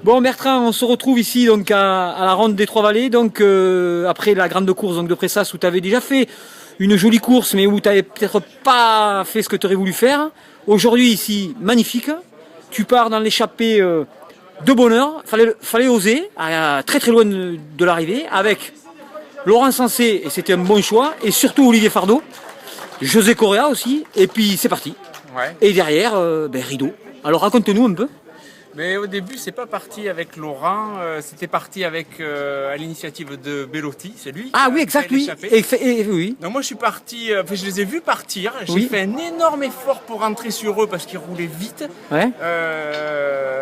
Bon Bertrand, on se retrouve ici donc à la ronde des Trois-Vallées, donc après la grande course donc, de Pressas où tu avais déjà fait une jolie course mais où tu n'avais peut-être pas fait ce que tu aurais voulu faire. Aujourd'hui ici, magnifique, tu pars dans l'échappée de bonheur, fallait oser, très très loin de l'arrivée, avec Laurent Sensé, et c'était un bon choix, et surtout Olivier Fardeau, José Correa aussi, et puis c'est parti. Ouais. Et derrière, rideau. Alors raconte-nous un peu. Mais au début, c'est pas parti avec Laurent, c'était parti avec à l'initiative de Bellotti, c'est lui. Ah oui, exact, oui. Oui. Donc moi, je suis parti, je les ai vus partir. J'ai Oui. fait un énorme effort pour rentrer sur eux parce qu'ils roulaient vite. Ouais.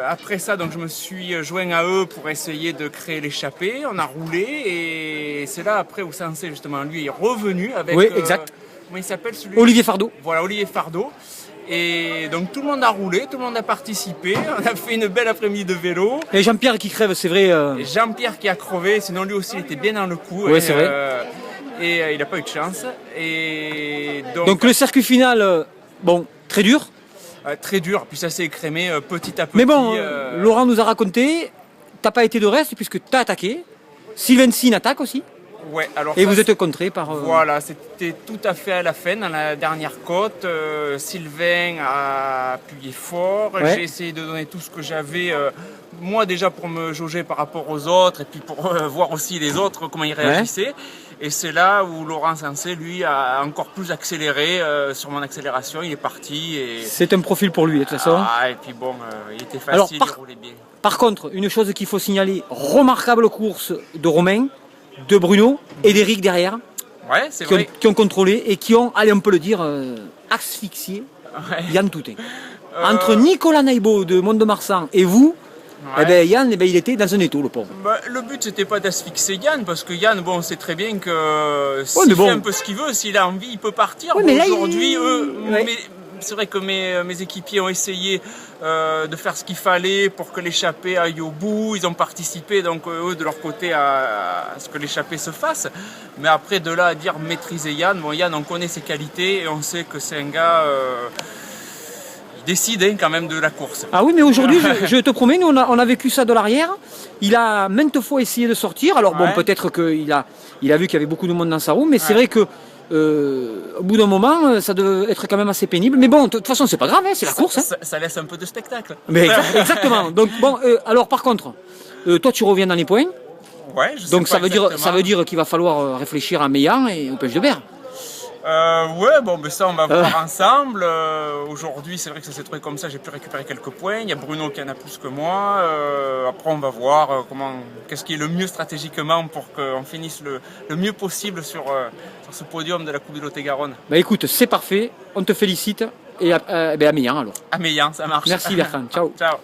Après ça, donc je me suis joint à eux pour essayer de créer l'échappée. On a roulé et c'est là après où Sensé justement lui est revenu avec. Oui, exact. Comment il s'appelle celui? Olivier Fardeau. Voilà, Olivier Fardeau. Et donc tout le monde a roulé, tout le monde a participé, on a fait une belle après-midi de vélo. Et Jean-Pierre qui crève, c'est vrai. Et Jean-Pierre qui a crevé, sinon lui aussi il était bien dans le coup. Ouais, c'est vrai. Et il n'a pas eu de chance. Et donc le circuit final, bon, très dur. Très dur, puis ça s'est écrémé petit à petit. Mais bon, Laurent nous a raconté, t'as pas été de reste puisque t'as attaqué. Sylvain Sine attaque aussi. Ouais, alors et ça, vous êtes contré par... Voilà, c'était tout à fait à la fin, dans la dernière côte. Sylvain a appuyé fort. Ouais. J'ai essayé de donner tout ce que j'avais, moi déjà pour me jauger par rapport aux autres, et puis pour voir aussi les autres, comment ils réagissaient. Ouais. Et c'est là où Laurent Sensé, lui, a encore plus accéléré sur mon accélération. Il est parti. Et... C'est un profil pour lui, de toute façon. Ah, et puis bon, il était facile, il roulait bien. Par contre, une chose qu'il faut signaler, remarquable course de Romain, de Bruno et d'Éric derrière, ouais, c'est vrai. Qui ont contrôlé et qui ont, allez on peut le dire, asphyxié Yann Toutain. Entre Nicolas Naïbo de Mont-de-Marsan et vous, Yann, il était dans un étau, le pauvre. Le but, c'était pas d'asphyxier Yann, parce que Yann, bon, on sait très bien que s'il fait un peu ce qu'il veut, s'il a envie, il peut partir. Ouais, bon, mais aujourd'hui, c'est vrai que mes équipiers ont essayé de faire ce qu'il fallait pour que l'échappée aille au bout. Ils ont participé, donc eux, de leur côté, à ce que l'échappée se fasse. Mais après, de là à dire maîtriser Yann, bon, Yann, on connaît ses qualités et on sait que c'est un gars... il décide quand même de la course. Ah oui, mais aujourd'hui, je te promets, nous, on a vécu ça de l'arrière. Il a maintes fois essayé de sortir. Alors bon, peut-être qu'il a vu qu'il y avait beaucoup de monde dans sa roue, mais c'est vrai que au bout d'un moment, ça devait être quand même assez pénible. Mais bon, de toute façon, c'est pas grave, c'est la course. Ça laisse un peu de spectacle. Mais exactement. Donc bon, alors par contre, toi tu reviens dans les points. Ouais, je sais donc pas ça veut dire qu'il va falloir réfléchir à Meillan et au Pêche de Berre. Ouais, bon, mais ça on va voir ensemble. Aujourd'hui, c'est vrai que ça s'est trouvé comme ça, j'ai pu récupérer quelques points. Il y a Bruno qui en a plus que moi. Après, on va voir qu'est-ce qui est le mieux stratégiquement pour qu'on finisse le mieux possible sur ce podium de la Coupe de Lot-et-Garonne. Bah écoute, c'est parfait, on te félicite et à Meillan alors. À Meillan, ça marche. Merci Bertrand, ciao. Ciao.